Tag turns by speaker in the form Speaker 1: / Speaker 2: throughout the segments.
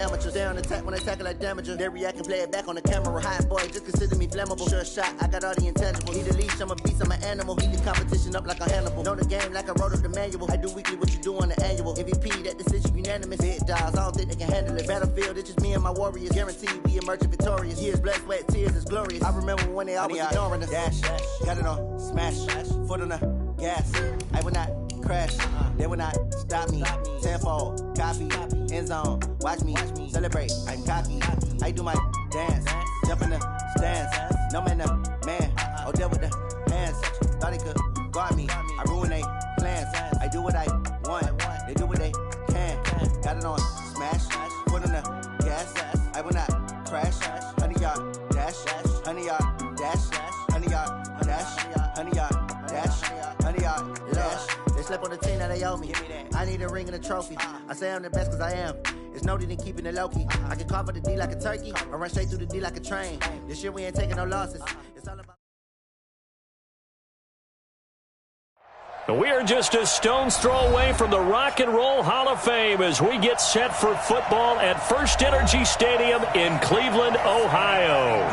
Speaker 1: Amateurs, they on attack when I tackle like damager. They react and play it back on the camera. Hot boy, just consider me flammable. Sure shot, I got all the intangibles. Need a leash, I'm a beast, I'm an animal. Heat the competition up like a Hannibal. Know the game like I wrote up the manual. I do weekly what you do on the annual. MVP, that decision unanimous. Big dogs, I don't think they can handle it. Battlefield, it's just me and my warriors. Guaranteed we emerge victorious. Years, blood, sweat, tears, it's glorious. I remember when they always ignoring us. Dash, got it on, smash, foot on the gas. I will not crash, they will not stop me. Tenfold, copy, end zone, watch me celebrate. I'm cocky, I do my dance, jump in the stands. No man, man, oh there with the hands. Thought they could guard me, I ruin they plans. I do what I want, they do what they can. Got it on, smash, foot on the gas. I will not crash, 100-yard dash, 100-yard dash, 100-yard dash, 100-yard dash, 100-yard dash. They slept on the team that they owe me. I need a ring and a trophy. I say I'm the best cause I am. It's noted in keeping it low-key. I can carve up the D like a turkey or run straight through the D like a train. This year we ain't taking no losses. It's all about...
Speaker 2: We are just a stone's throw away from the Rock and Roll Hall of Fame as we get set for football at First Energy Stadium in Cleveland, Ohio.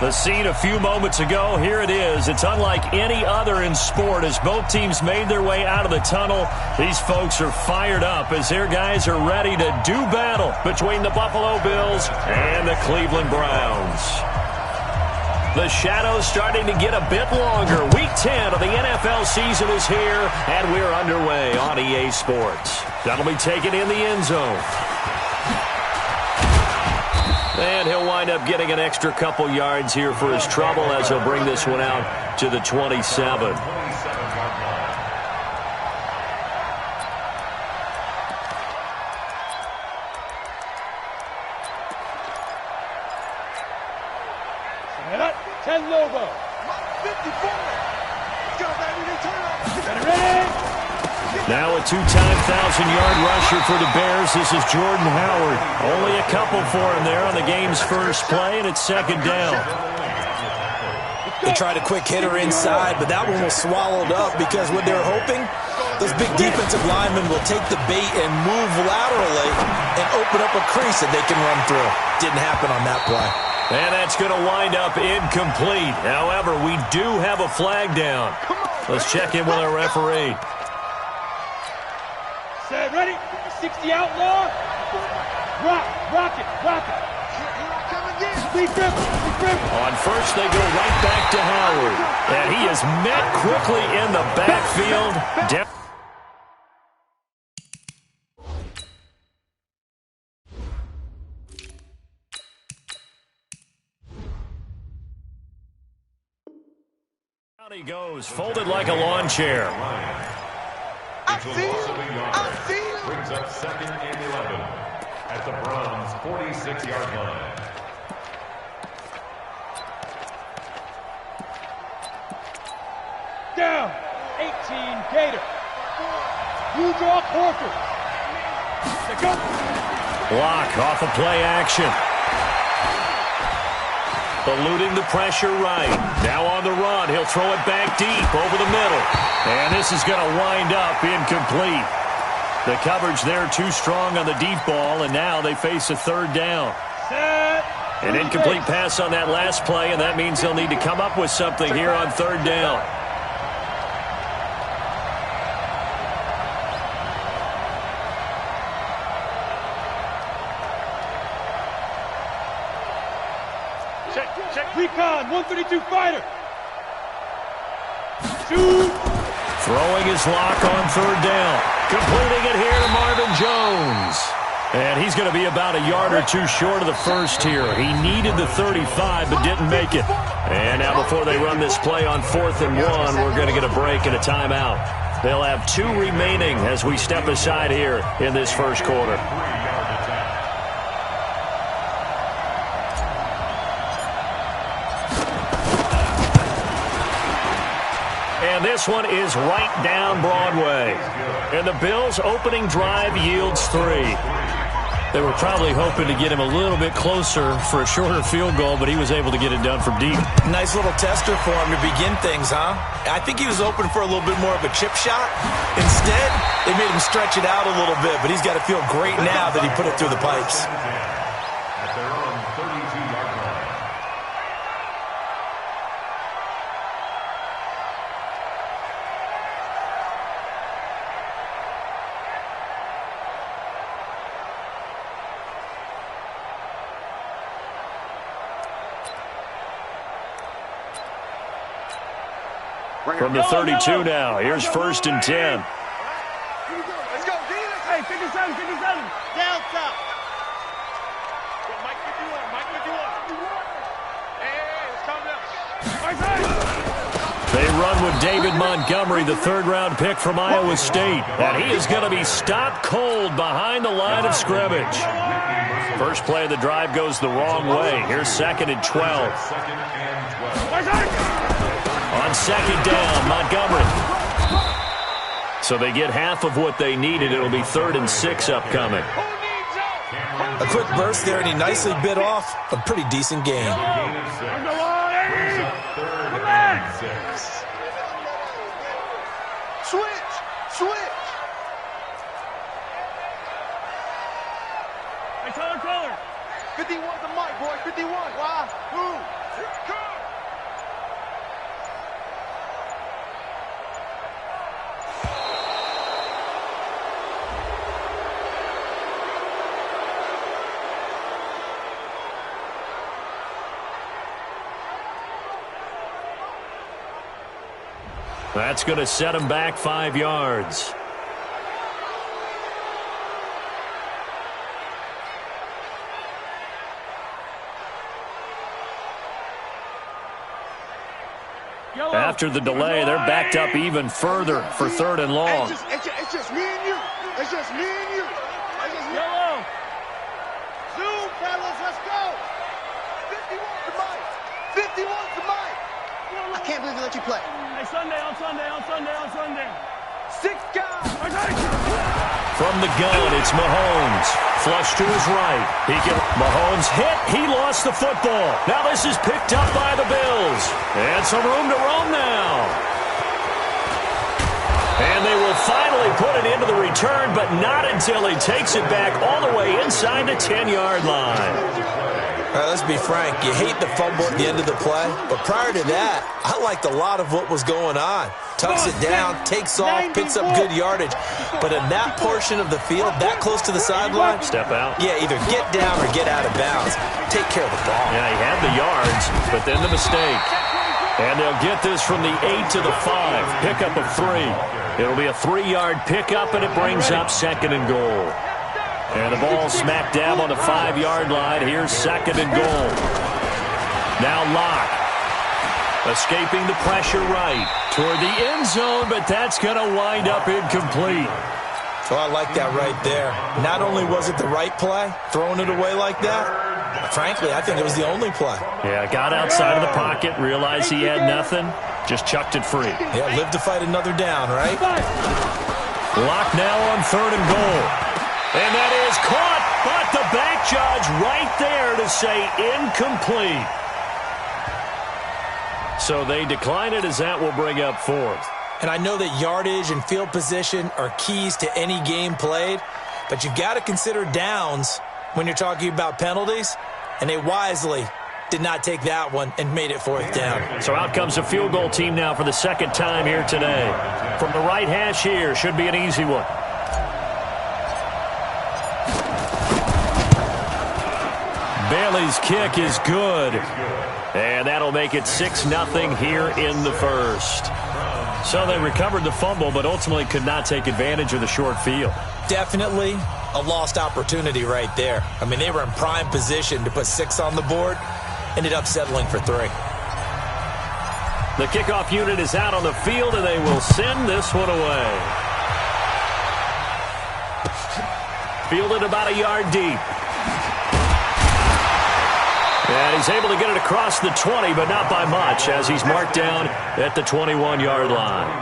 Speaker 2: The scene a few moments ago, here it is. It's unlike any other in sport as both teams made their way out of the tunnel. These folks are fired up as their guys are ready to do battle between the Buffalo Bills and the Cleveland Browns. The shadow's starting to get a bit longer. Week 10 of the NFL season is here, and we're underway on EA Sports. That'll be taken in the end zone. And he'll wind up getting an extra couple yards here for his trouble as he'll bring this one out to the 27. Now a two-time 1,000-yard rusher for the Bears. This is Jordan Howard. Only a couple for him there on the game's first play, and it's second down.
Speaker 3: They tried a quick hitter inside, but that one was swallowed up because what they're hoping, those big defensive linemen will take the bait and move laterally and open up a crease that they can run through. Didn't happen on that play.
Speaker 2: And that's going to wind up incomplete. However, we do have a flag down. Let's check in with our referee.
Speaker 4: Set, ready? 60 outlaw. Rock it. Here I come again.
Speaker 2: On first, they go right back to Howard. And he is met quickly in the backfield. Down he goes, folded like a lawn chair.
Speaker 5: I see him. Brings up second and 11 at the Browns' 46-yard line.
Speaker 4: Down, 18 Gator. You draw Horford.
Speaker 2: Block off of play action. Eluding the pressure right. Now on the run. He'll throw it back deep over the middle. And this is going to wind up incomplete. The coverage there too strong on the deep ball, and now they face a third down. An incomplete pass on that last play, and that means they'll need to come up with something here on third down.
Speaker 4: Check. Recon, 132 fighter. Shoot.
Speaker 2: Throwing his lock on third down. Completing it here to Marvin Jones. And he's going to be about a yard or two short of the first here. He needed the 35 but didn't make it. And now before they run this play on 4th and 1, we're going to get a break and a timeout. They'll have 2 remaining as we step aside here in this first quarter. And this one is right down Broadway. And the Bills' opening drive yields 3. They were probably hoping to get him a little bit closer for a shorter field goal, but he was able to get it done from deep.
Speaker 3: Nice little tester for him to begin things, huh? I think he was open for a little bit more of a chip shot. Instead, they made him stretch it out a little bit, but he's got to feel great now that he put it through the pipes.
Speaker 2: From the 32 now, here's 1st and 10.
Speaker 4: Let's go, Jesus. Hey, 57, 57. Down top. Mike 51, Mike 51. Hey, let's calm down.
Speaker 2: They run with David Montgomery, the 3rd-round pick from Iowa State. And he is going to be stopped cold behind the line of scrimmage. First play of the drive goes the wrong way. Here's 2nd and 12. On 2nd down, Montgomery. So they get half of what they needed. It'll be 3rd and 6 upcoming.
Speaker 3: A quick burst there, and he nicely bit off a pretty decent game.
Speaker 4: Switch. Hey, color. 51's the mic, boy. 51. Why? Who?
Speaker 2: That's going to set him back 5 yards. After the delay, they're backed up even further for 3rd and long.
Speaker 4: It's just me and you. It's just me and you. Yellow. Zoom, fellas, let's go. 51's the mic. 51's the mic.
Speaker 1: I can't believe they let you play.
Speaker 4: Hey, Sunday. 6 guys.
Speaker 2: From the gun, it's Mahomes. Flush to his right. Mahomes hit. He lost the football. Now this is picked up by the Bills. And some room to roam now. And they will finally put it into the return, but not until he takes it back all the way inside the 10-yard line.
Speaker 3: All right, let's be frank. You hate the fumble at the end of the play, but prior to that, I liked a lot of what was going on. Tucks it down, takes off, picks up good yardage. But in that portion of the field, that close to the sideline,
Speaker 2: step out.
Speaker 3: Yeah, either get down or get out of bounds. Take care of the ball.
Speaker 2: Yeah, he had the yards, but then the mistake. And they'll get this from the 8 to the 5. Pickup of 3. It'll be a 3-yard pickup, and it brings up 2nd and goal. And the ball smack dab on the 5-yard line. Here's 2nd and goal. Now Locke. Escaping the pressure right toward the end zone, but that's going to wind up incomplete.
Speaker 3: So I like that right there. Not only was it the right play, throwing it away like that, frankly, I think it was the only play.
Speaker 2: Yeah, got outside of the pocket, realized he had nothing, just chucked it free.
Speaker 3: Yeah, live to fight another down, right?
Speaker 2: Locke now on 3rd and goal. And that is caught, but the back judge right there to say incomplete. So they decline it as that will bring up 4th.
Speaker 3: And I know that yardage and field position are keys to any game played, but you've got to consider downs when you're talking about penalties, and they wisely did not take that one and made it 4th down.
Speaker 2: So out comes a field goal team now for the 2nd time here today. From the right hash here, should be an easy one. Bailey's kick is good. And that'll make it 6-0 here in the 1st. So they recovered the fumble, but ultimately could not take advantage of the short field.
Speaker 3: Definitely a lost opportunity right there. I mean, they were in prime position to put 6 on the board, ended up settling for 3.
Speaker 2: The kickoff unit is out on the field, and they will send this one away. Fielded about a yard deep. And he's able to get it across the 20, but not by much, as he's marked down at the 21-yard line.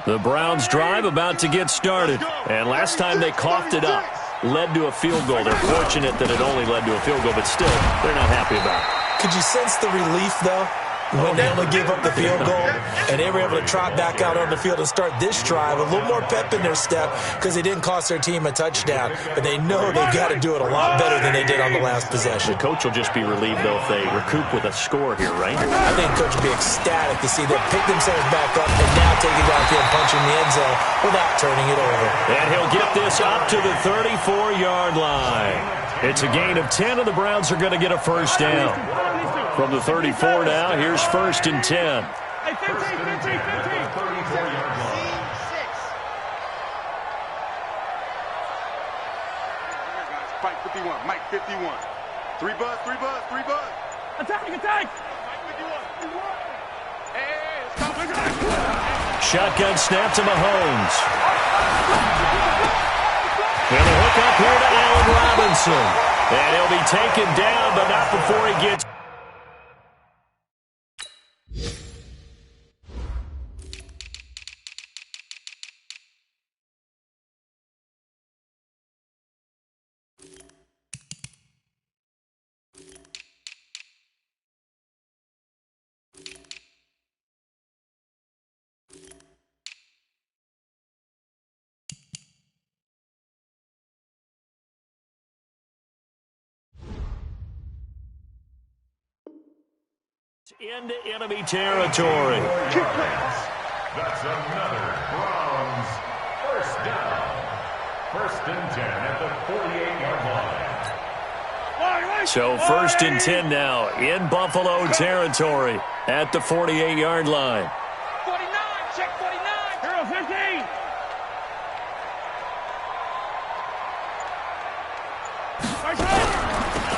Speaker 2: The Browns drive about to get started. And last time they coughed it up, led to a field goal. They're fortunate that it only led to a field goal, but still, they're not happy about it.
Speaker 3: Could you sense the relief, though? when they only gave up the field goal, and they were able to trot back out on the field and start this drive. A little more pep in their step because they didn't cost their team a touchdown. But they know they've got to do it a lot better than they did on the last possession.
Speaker 2: The coach will just be relieved, though, if they recoup with a score here, right?
Speaker 3: I think coach will be ecstatic to see them pick themselves back up and now take it downfield and punch in the end zone without turning it over.
Speaker 2: And he'll get this up to the 34-yard line. It's a gain of 10, and the Browns are going to get a first down. From the 34 now, here's 1st and 10.
Speaker 4: Hey, 15. 34-yard line. Mike 51, Mike 51. 3 buzz. Attack. Mike 51. Hey, stop.
Speaker 2: Shotgun snap to Mahomes. And a hook up here to Allen Robinson. And he'll be taken down, but not before he gets... into enemy territory.
Speaker 5: That's another Browns first down. 1st and 10 at the 48-yard line.
Speaker 2: So 1st and 10 now in Buffalo territory at the 48-yard line.
Speaker 4: 49, check 49. Hero 15.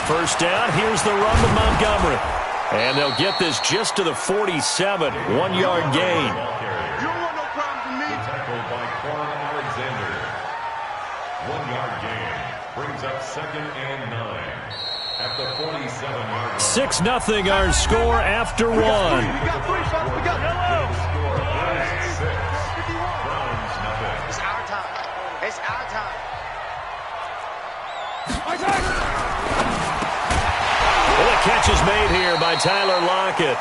Speaker 2: First down, here's the run to Montgomery. And they'll get this just to the 47, 1-yard gain.
Speaker 4: You don't want no problems with me.
Speaker 5: Tackled by Quan Alexander. 1-yard gain brings up 2nd and 9 at the 47-yard line.
Speaker 2: 6-0 our score after 1.
Speaker 4: We got 3, fellas. We got yellow.
Speaker 5: Score is 6. Browns nothing.
Speaker 4: It's our time. It's our time.
Speaker 2: Well, the catch is made here by Tyler Lockett.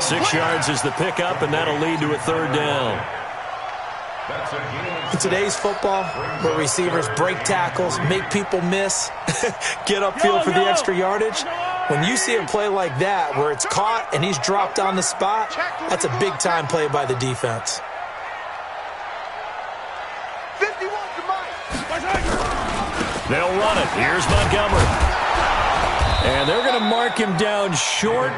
Speaker 2: 6 yards is the pickup, and that'll lead to a 3rd down.
Speaker 3: In today's football, where receivers break tackles, make people miss, get upfield for the extra yardage, when you see a play like that where it's caught and he's dropped on the spot, that's a big-time play by the defense.
Speaker 4: 51 to Mike.
Speaker 2: They'll run it. Here's Montgomery. And they're going to mark him down short,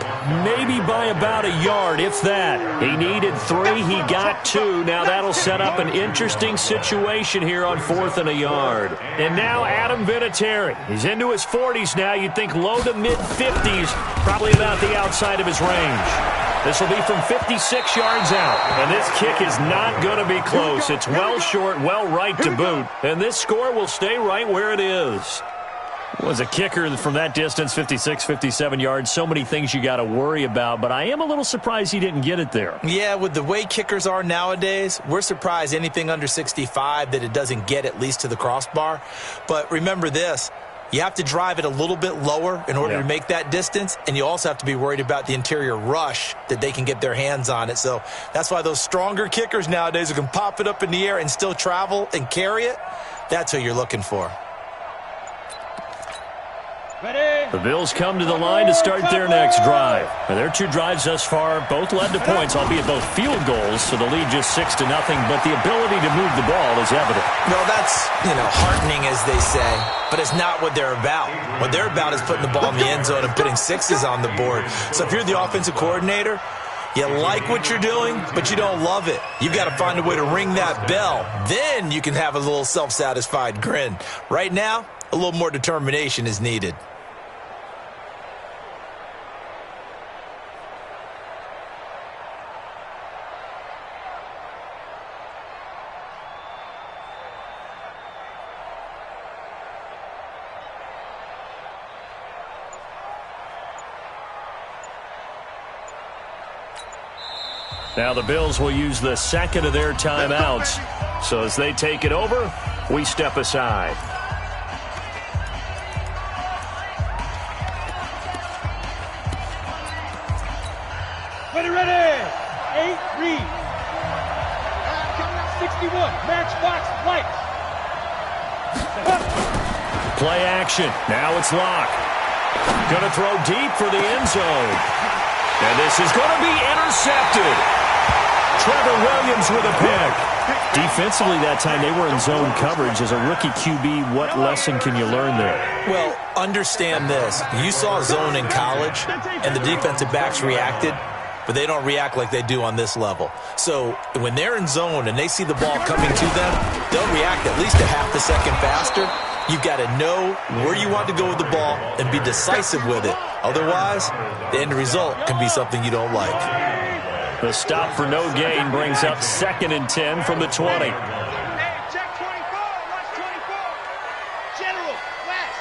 Speaker 2: maybe by about a yard, if that. He needed 3. He got 2. Now that'll set up an interesting situation here on 4th and a yard. And now Adam Vinatieri. He's into his 40s now. You'd think low to mid-50s, probably about the outside of his range. This will be from 56 yards out. And this kick is not going to be close. It's well short, well right to boot. And this score will stay right where it is. Was a kicker from that distance, 56, 57 yards. So many things you got to worry about, but I am a little surprised he didn't get it there.
Speaker 3: Yeah, with the way kickers are nowadays, we're surprised anything under 65 that it doesn't get at least to the crossbar. But remember this, you have to drive it a little bit lower in order to make that distance, and you also have to be worried about the interior rush that they can get their hands on it. So that's why those stronger kickers nowadays who can pop it up in the air and still travel and carry it, that's who you're looking for.
Speaker 2: The Bills come to the line to start their next drive. And their 2 drives thus far both led to points, albeit both field goals, so the lead just 6-0, but the ability to move the ball is evident.
Speaker 3: Well, that's, heartening, as they say, but it's not what they're about. What they're about is putting the ball in the end zone and putting 6s on the board. So if you're the offensive coordinator, you like what you're doing, but you don't love it. You've got to find a way to ring that bell. Then you can have a little self-satisfied grin. Right now, a little more determination is needed.
Speaker 2: Now the Bills will use the 2nd of their timeouts. So as they take it over, we step aside.
Speaker 4: 61, Matchbox Lights.
Speaker 2: Play action. Now it's Locke. Going to throw deep for the end zone. And this is going to be intercepted. Trevor Williams with a pick. Defensively that time, they were in zone coverage. As a rookie QB, what lesson can you learn there?
Speaker 3: Well, understand this. You saw zone in college, and the defensive backs reacted, but they don't react like they do on this level. So when they're in zone and they see the ball coming to them, they'll react at least a half a second faster. You've got to know where you want to go with the ball and be decisive with it. Otherwise, the end result can be something you don't like.
Speaker 2: The stop for no gain brings up 2nd and 10 from the 20.
Speaker 4: Hey, check 24. Watch 24. General, flash.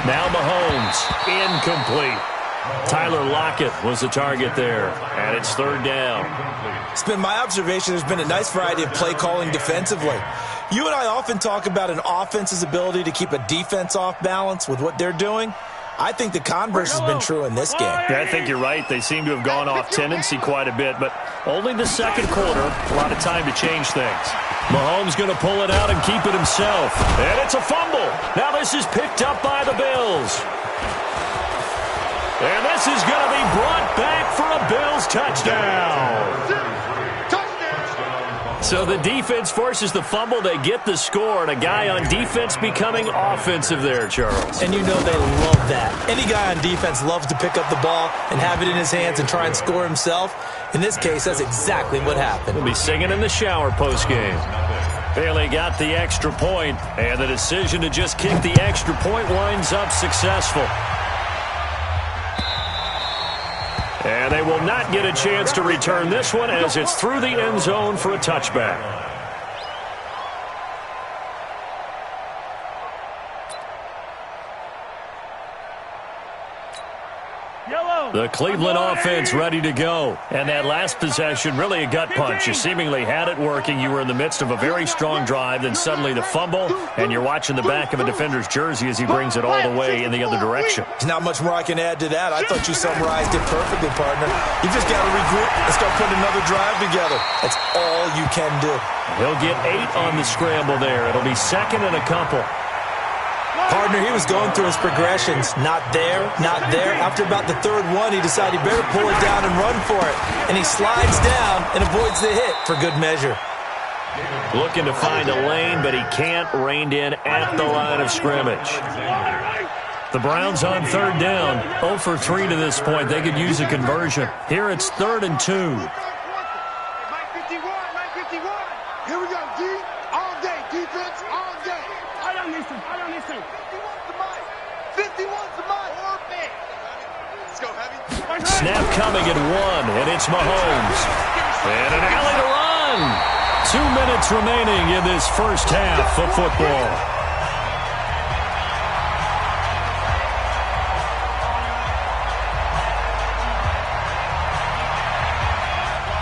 Speaker 2: Now Mahomes, incomplete. Tyler Lockett was the target there, and it's 3rd down.
Speaker 3: It's been my observation there's been a nice variety of play calling defensively. You and I often talk about an offense's ability to keep a defense off balance with what they're doing. I think the converse has been true in this game.
Speaker 2: Yeah, I think you're right. They seem to have gone off tendency quite a bit, but only the 2nd quarter, a lot of time to change things. Mahomes going to pull it out and keep it himself. And it's a fumble. Now this is picked up by the Bills. And this is going to be brought back for a Bills touchdown. So the defense forces the fumble. They get the score, and a guy on defense becoming offensive there, Charles.
Speaker 3: And you know they love that. Any guy on defense loves to pick up the ball and have it in his hands and try and score himself. In this case, that's exactly what happened.
Speaker 2: He'll be singing in the shower postgame. Bailey got the extra point, and the decision to just kick the extra point winds up successful. And they will not get a chance to return this one as it's through the end zone for a touchback. The Cleveland offense ready to go. And that last possession, really a gut punch. You seemingly had it working. You were in the midst of a very strong drive. Then suddenly the fumble, and you're watching the back of a defender's jersey as he brings it all the way in the other direction.
Speaker 3: There's not much more I can add to that. I thought you summarized it perfectly, partner. You just got to regroup and start putting another drive together. That's all you can do.
Speaker 2: He'll get 8 on the scramble there. It'll be 2nd and a couple.
Speaker 3: Partner, he was going through his progressions. Not there, not there. After about the 3rd one, he decided he better pull it down and run for it. And he slides down and avoids the hit for good measure.
Speaker 2: Looking to find a lane, but he can't. Reined in at the line of scrimmage. The Browns on 3rd down. 0 for 3 to this point. They could use a conversion. Here it's 3rd and 2.
Speaker 4: Mike 51, Mike 51. Here we go, D. All day, defense, all day. I don't listen. 51 to Mike. Let's go, heavy.
Speaker 2: Snap coming at 1, and it's Mahomes. And an alley to run. 2 minutes remaining in this first half of football.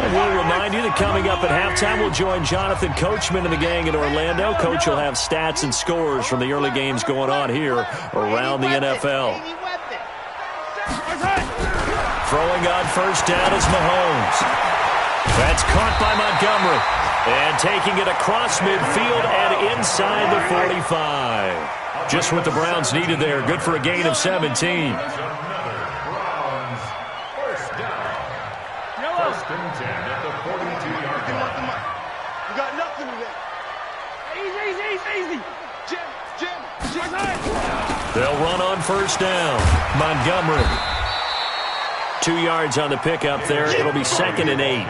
Speaker 2: And we'll remind you that coming up at halftime, we'll join Jonathan Coachman and the gang in Orlando. Coach will have stats and scores from the early games going on here around the NFL. Throwing on 1st down is Mahomes. That's caught by Montgomery. And taking it across midfield and inside the 45. Just what the Browns needed there. Good for a gain of 17.
Speaker 5: First and 10 at the 42-yard line.
Speaker 4: You got nothing today. Easy. Jim.
Speaker 2: They'll run on 1st down. Montgomery. 2 yards on the pickup there. It'll be 2nd and 8.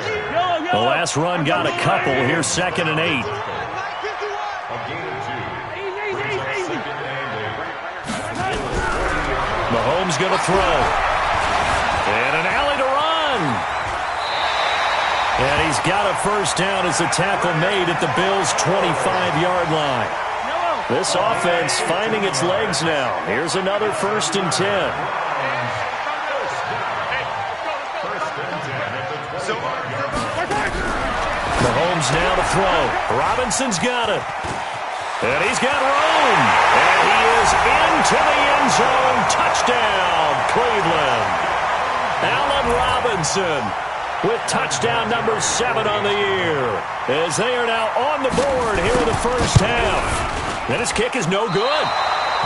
Speaker 2: The last run got a couple. Here's 2nd and 8.
Speaker 5: A gain of 2.
Speaker 2: Mahomes going to throw. And an alley to run. And he's got a 1st down as the tackle made at the Bills' 25-yard line. This offense finding its legs now. Here's another 1st and 10. Mahomes now to throw. Robinson's got it. And he's got room. And he is into the end zone. Touchdown, Cleveland. Allen Robinson with touchdown number 7 on the year, as they are now on the board here in the first half. And his kick is no good.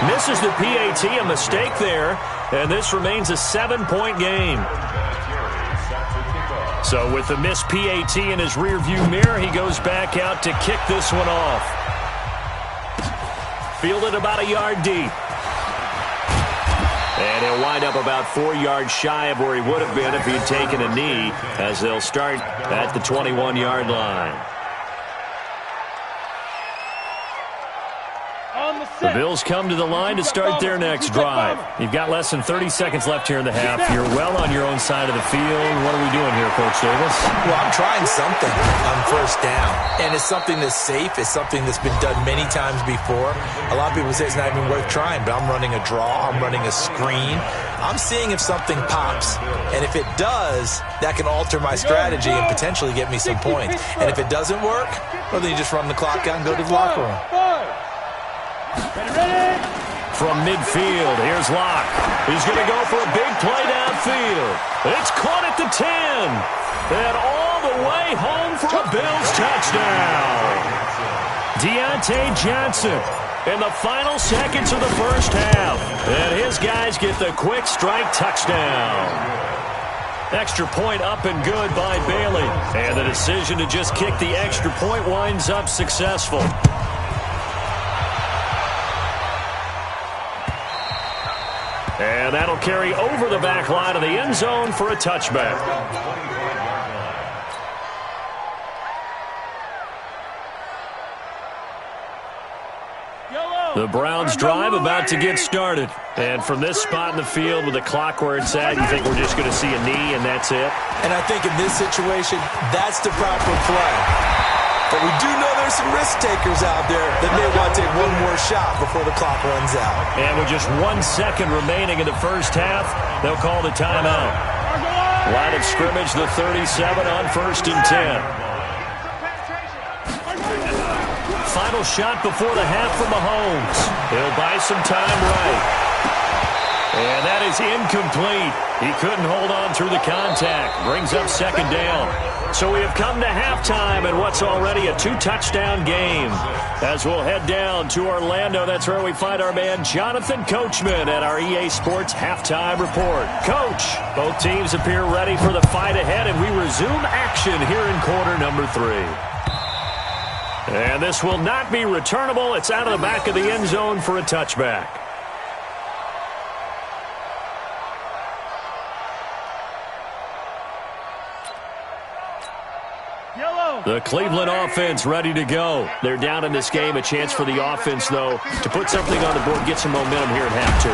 Speaker 2: Misses the PAT, a mistake there, and this remains a 7-point game. So with the missed PAT in his rearview mirror, he goes back out to kick this one off. Fielded about a yard deep. And he'll wind up about 4 yards shy of where he would have been if he'd taken a knee, as they'll start at the 21-yard line. The Bills come to the line to start their next drive. You've got less than 30 seconds left here in the half. You're well on your own side of the field. What are we doing here, Coach Davis?
Speaker 3: Well, I'm trying something on first down. And it's something that's safe. It's something that's been done many times before. A lot of people say it's not even worth trying, but I'm running a draw. I'm running a screen. I'm seeing if something pops. And if it does, that can alter my strategy and potentially get me some points. And if it doesn't work, well, then you just run the clock out and go to the locker room.
Speaker 2: From midfield, here's Locke. He's going to go for a big play downfield. It's caught at the 10. And all the way home for a Bills touchdown. Deontay Johnson in the final seconds of the first half. And his guys get the quick strike touchdown. Extra point up and good by Bailey. And the decision to just kick the extra point winds up successful. And that'll carry over the back line of the end zone for a touchback. The Browns drive about to get started. And from this spot in the field with the clock where it's at, you think we're just going to see a knee and that's it?
Speaker 3: And I think in this situation, that's the proper play. But we do know there's some risk takers out there that may want to take one more shot before the clock runs out.
Speaker 2: And with just 1 second remaining in the first half, they'll call the timeout. Line of scrimmage, the 37 on 1st and 10. Final shot before the half from Mahomes. He'll buy some time right. And that is incomplete. He couldn't hold on through the contact. Brings up 2nd down. So we have come to halftime in what's already a 2-touchdown game. As we'll head down to Orlando, that's where we find our man Jonathan Coachman at our EA Sports Halftime Report. Coach, both teams appear ready for the fight ahead, and we resume action here in quarter number 3. And this will not be returnable. It's out of the back of the end zone for a touchback. The Cleveland offense ready to go. They're down in this game. A chance for the offense, though, to put something on the board, get some momentum here at half 2.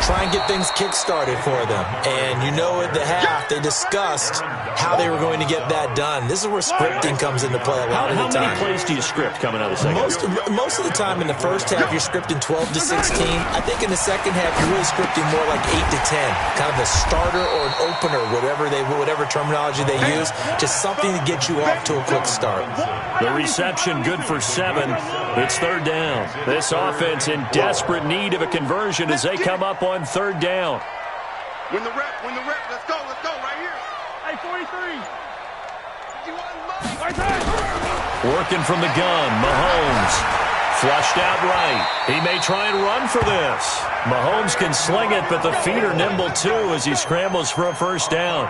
Speaker 3: Try and get things kick-started for them. And you know at the half, they discussed how they were going to get that done. This is where scripting comes into play a lot of the time.
Speaker 2: How many plays do you script coming out of the second?
Speaker 3: Most of the time in the first half, you're scripting 12 to 16. I think in the second half, you're really scripting more like 8 to 10. Kind of a starter or an opener, whatever terminology they use. Just something to get you off to a quick start.
Speaker 2: The reception good for 7. It's 3rd down. This offense in desperate need of a conversion as they come up on 3rd down.
Speaker 4: Win the rep, let's go, right here. Hey, 43.
Speaker 2: Working from the gun, Mahomes. Flushed out right. He may try and run for this. Mahomes can sling it, but the feet are nimble too as he scrambles for a 1st down.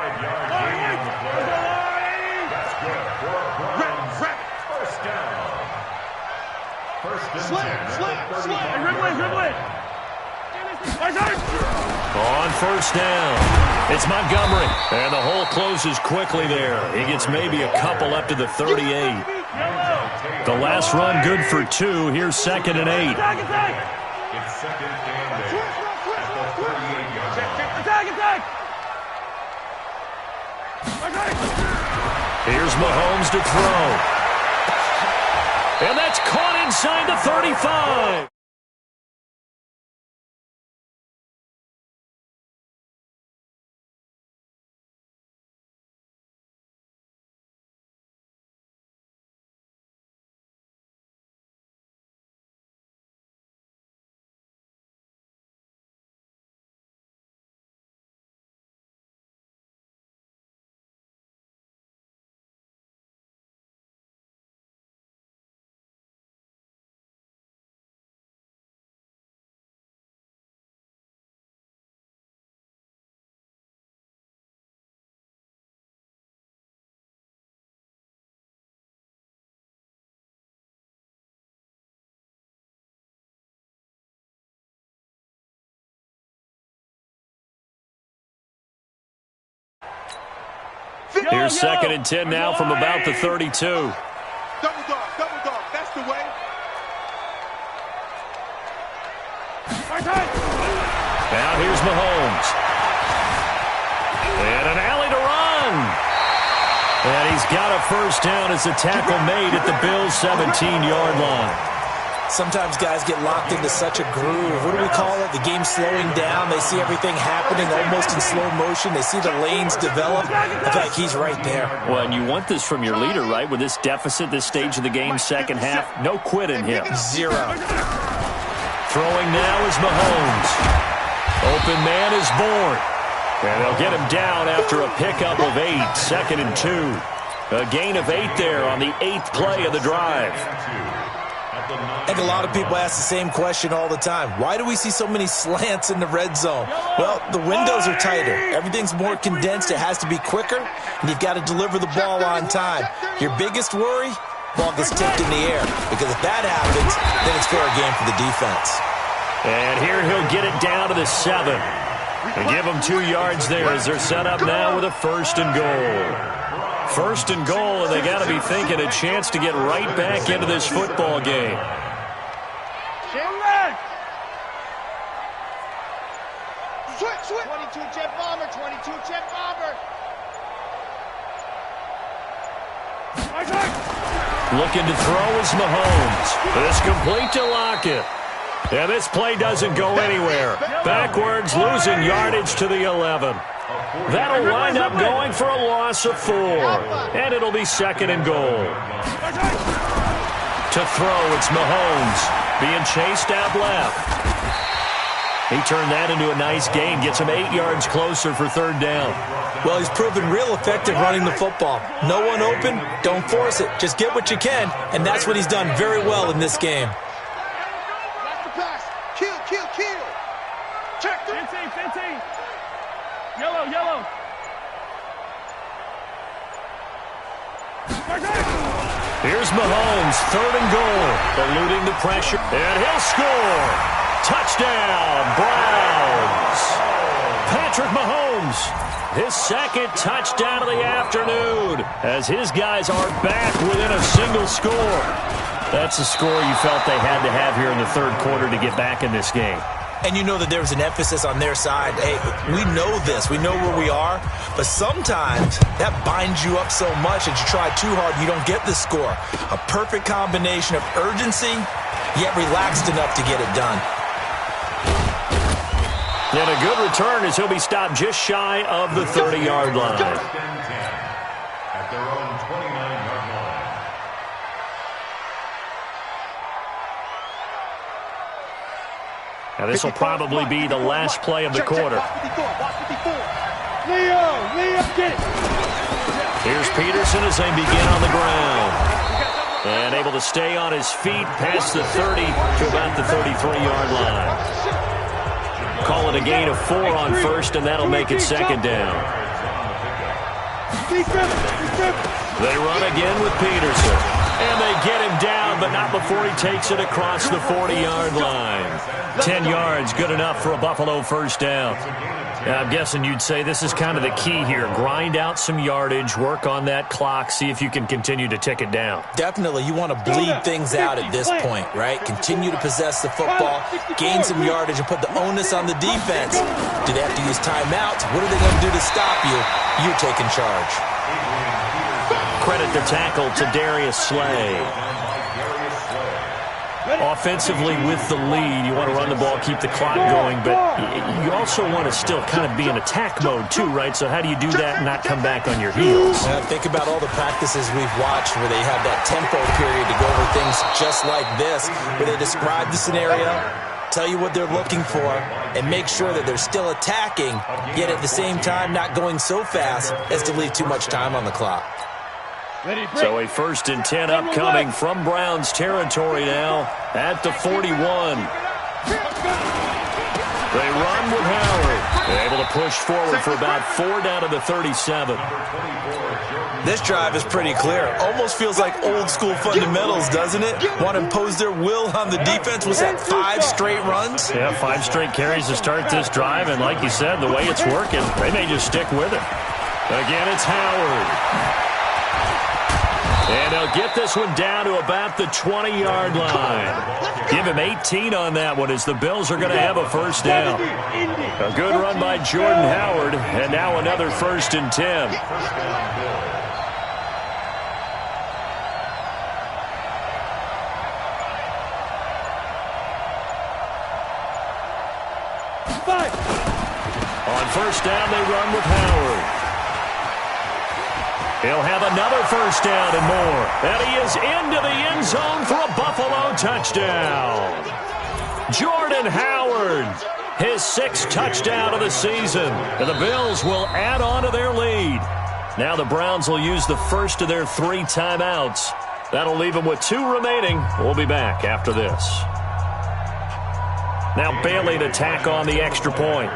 Speaker 2: On 1st down, it's Montgomery. And the hole closes quickly there. He gets maybe a couple up to the 38. The last run good for 2. Here's 2nd and 8.
Speaker 5: It's 2nd and 8 at the 38-yard line.
Speaker 2: Here's Mahomes to throw. And that's caught inside the 35. Here's 2nd and 10 now from about the 32.
Speaker 4: Double dog, that's the way.
Speaker 2: Now here's Mahomes. And an alley to run. And he's got a first down as a tackle made at the Bills' 17-yard line.
Speaker 3: Sometimes guys get locked into such a groove. What do we call it? The game's slowing down. They see everything happening almost in slow motion. They see the lanes develop. In fact, he's right there.
Speaker 2: Well, and you want this from your leader, right? With this deficit, this stage of the game, second half, no quit in him.
Speaker 3: Zero.
Speaker 2: Throwing now is Mahomes. Open man is born. And they'll get him down after a pickup of 8, 2nd and 2. A gain of 8 there on the 8th play of the drive.
Speaker 3: I think a lot of people ask the same question all the time. Why do we see so many slants in the red zone? Well, the windows are tighter. Everything's more condensed. It has to be quicker, and you've got to deliver the ball on time. Your biggest worry? Ball gets tipped in the air, because if that happens, then it's fair game for the defense.
Speaker 2: And here he'll get it down to the 7. And give them 2 yards there as they're set up now with a 1st and goal. 1st and goal, and they got to be thinking a chance to get right back into this football game.
Speaker 4: Switch. 22 jet bomber, 22 jet bomber.
Speaker 2: Looking to throw is Mahomes. This complete to Lockett. And this play doesn't go anywhere. Backwards, losing yardage to the 11. That'll wind up going for a loss of 4. And it'll be 2nd and goal. To throw, it's Mahomes. Being chased out left. He turned that into a nice gain. Gets him 8 yards closer for 3rd down.
Speaker 3: Well, he's proven real effective running the football. No one open, don't force it. Just get what you can, and that's what he's done very well in this game.
Speaker 4: That's the pass. Kill. Check 15. Yellow.
Speaker 2: Here's Mahomes, 3rd and goal. Eluding the pressure, and he'll score. Touchdown, Browns. Patrick Mahomes, his 2nd touchdown of the afternoon, as his guys are back within a single score. That's a score you felt they had to have here in the 3rd quarter to get back in this game.
Speaker 3: And you know that there was an emphasis on their side. Hey, we know this. We know where we are. But sometimes that binds you up so much that you try too hard, you don't get the score. A perfect combination of urgency, yet relaxed enough to get it done.
Speaker 2: And a good return as he'll be stopped just shy of the 30-yard line.
Speaker 5: At their own 29-yard line.
Speaker 2: Now this will probably be the last play of the quarter.
Speaker 4: Leo, get it.
Speaker 2: Here's Peterson as they begin on the ground. And able to stay on his feet past the 30 to about the 33-yard line. Call it a gain of 4 on 1st, and that'll make it 2nd down. They run again with Peterson. And they get him down, but not before he takes it across the 40-yard line. 10 yards, good enough for a Buffalo 1st down. I'm guessing you'd say this is kind of the key here. Grind out some yardage, work on that clock, see if you can continue to tick it down.
Speaker 3: Definitely. You want to bleed things out at this point, right? Continue to possess the football, gain some yardage, and put the onus on the defense. Do they have to use timeouts? What are they going to do to stop you? You're taking charge.
Speaker 2: Credit the tackle to Darius Slay. Offensively with the lead, you want to run the ball, keep the clock going, but you also want to still kind of be in attack mode too, right? So how do you do that and not come back on your heels?
Speaker 3: Think about all the practices we've watched where they have that tempo period to go over things just like this, where they describe the scenario, tell you what they're looking for, and make sure that they're still attacking, yet at the same time not going so fast as to leave too much time on the clock.
Speaker 2: So a 1st and 10 upcoming from Browns territory now at the 41. They run with Howard. They're able to push forward for about 4 down to the 37.
Speaker 3: This drive is pretty clear. Almost feels like old school fundamentals, doesn't it? Want to impose their will on the defense. Was that 5 straight runs?
Speaker 2: Yeah, 5 straight carries to start this drive, and like you said, the way it's working, they may just stick with it. Again, it's Howard. And they'll get this one down to about the 20-yard line. Give him 18 on that one as the Bills are going to have a first down. A good run by Jordan Howard, and now another 1st and 10. On first down, they run with Howard. He'll have another first down and more. And he is into the end zone for a Buffalo touchdown. Jordan Howard, his 6th touchdown of the season. And the Bills will add on to their lead. Now the Browns will use the first of their 3 timeouts. That'll leave them with 2 remaining. We'll be back after this. Now Bailey to tack on the extra point.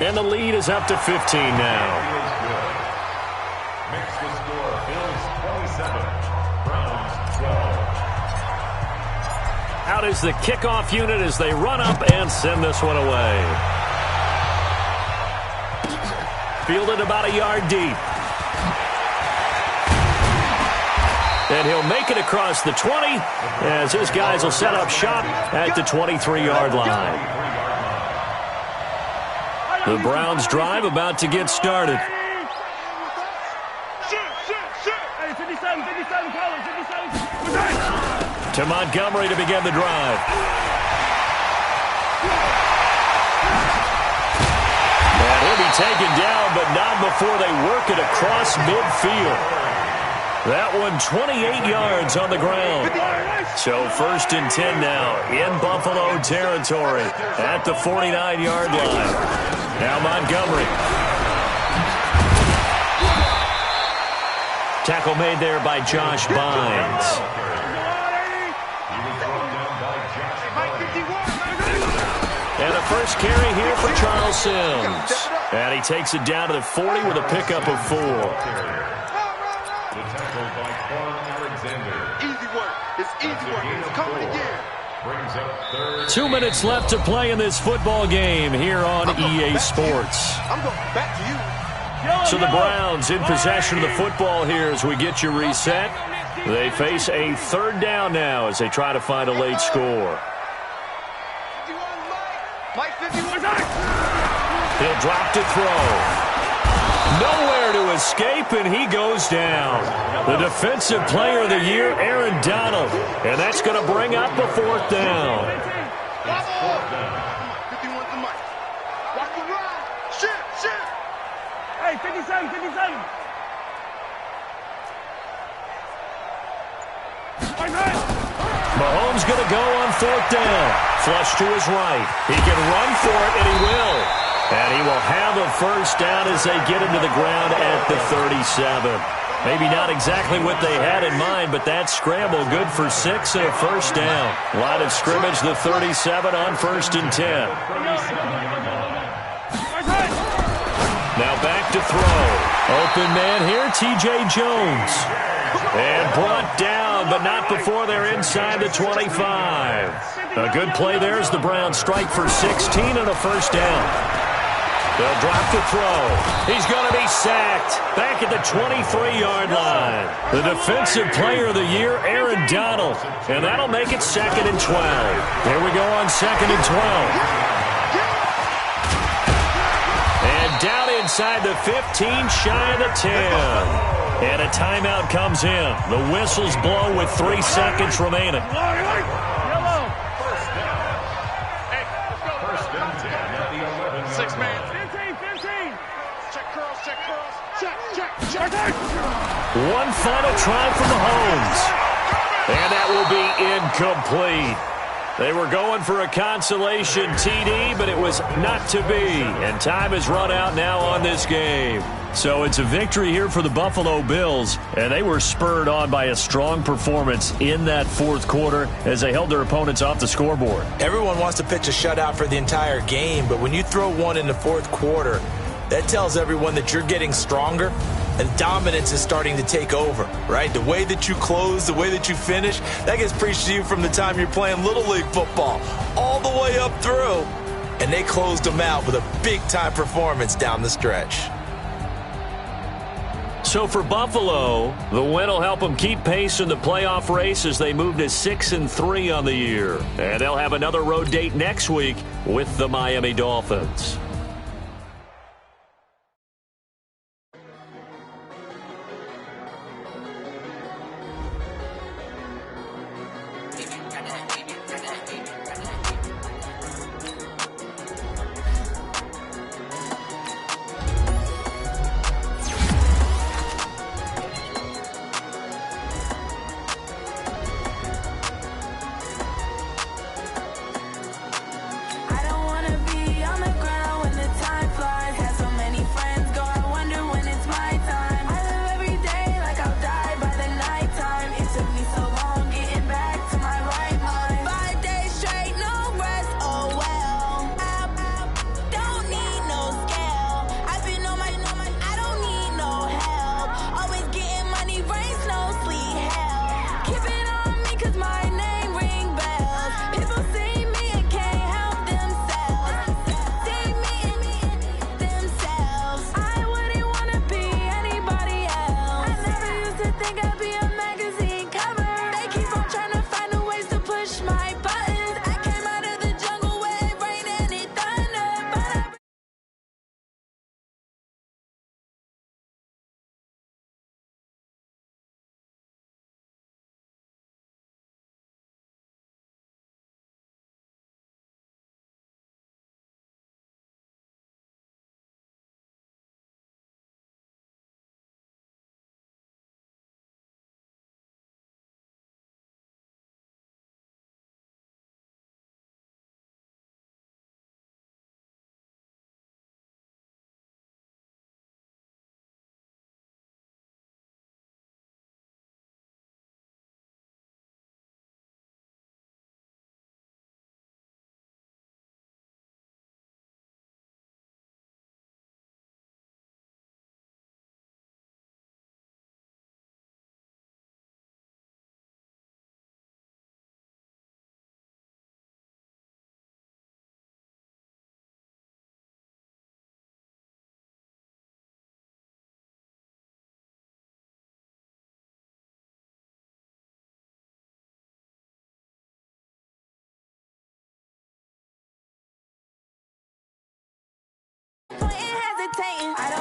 Speaker 2: And the lead is up to 15 now.
Speaker 5: Makes the score Bills 27, Browns 12.
Speaker 2: Out is the kickoff unit as they run up and send this one away. Fielded about a yard deep. And he'll make it across the 20 as his guys will set up shop at the 23-yard line. The Browns drive about to get started. To Montgomery to begin the drive. And he'll be taken down, but not before they work it across midfield. That one 28 yards on the ground. So 1st and 10 now in Buffalo territory at the 49-yard line. Now Montgomery. Tackle made there by Josh Bynes. And a first carry here for Charles Sims. And he takes it down to the 40 with a pickup of 4.
Speaker 4: Easy work. It's coming again.
Speaker 2: 2 minutes left to play in this football game here on EA Sports.
Speaker 4: I'm going back to you.
Speaker 2: So the Browns in possession of the football here as we get you reset. They face a 3rd down now as they try to find a late score. He'll drop to throw. Nowhere to escape, and he goes down. The Defensive Player of the Year, Aaron Donald. And that's going to bring up a 4th down.
Speaker 4: 51 to Mike. Watch the run. Shit. Hey, 57.
Speaker 2: Mahomes going to go on 4th down. Flush to his right. He can run for it, and he will. And he will have a first down as they get him to the ground at the 37. Maybe not exactly what they had in mind, but that scramble good for 6 and a first down. Line of scrimmage, the 37 on 1st and 10. Now back to throw. Open man here, T.J. Jones. And brought down, but not before they're inside the 25. A good play there as the Browns strike for 16 and a first down. They'll drop the throw. He's going to be sacked back at the 23-yard line. The Defensive Player of the Year, Aaron Donald. And that'll make it 2nd and 12. Here we go on 2nd and 12. And down inside the 15, shy of the 10. And a timeout comes in. The whistles blow with 3 seconds remaining. One final try from Mahomes. And that will be incomplete. They were going for a consolation TD, but it was not to be. And time has run out now on this game. So it's a victory here for the Buffalo Bills, and they were spurred on by a strong performance in that 4th quarter as they held their opponents off the scoreboard.
Speaker 3: Everyone wants to pitch a shutout for the entire game, but when you throw one in the 4th quarter, that tells everyone that you're getting stronger and dominance is starting to take over, right? The way that you close, the way that you finish, that gets preached to you from the time you're playing Little League football all the way up through. and they closed them out with a big-time performance down the stretch.
Speaker 2: So for Buffalo, the win will help them keep pace in the playoff race as they move to 6-3 on the year. And they'll have another road date next week with the Miami Dolphins.
Speaker 6: Hesitating.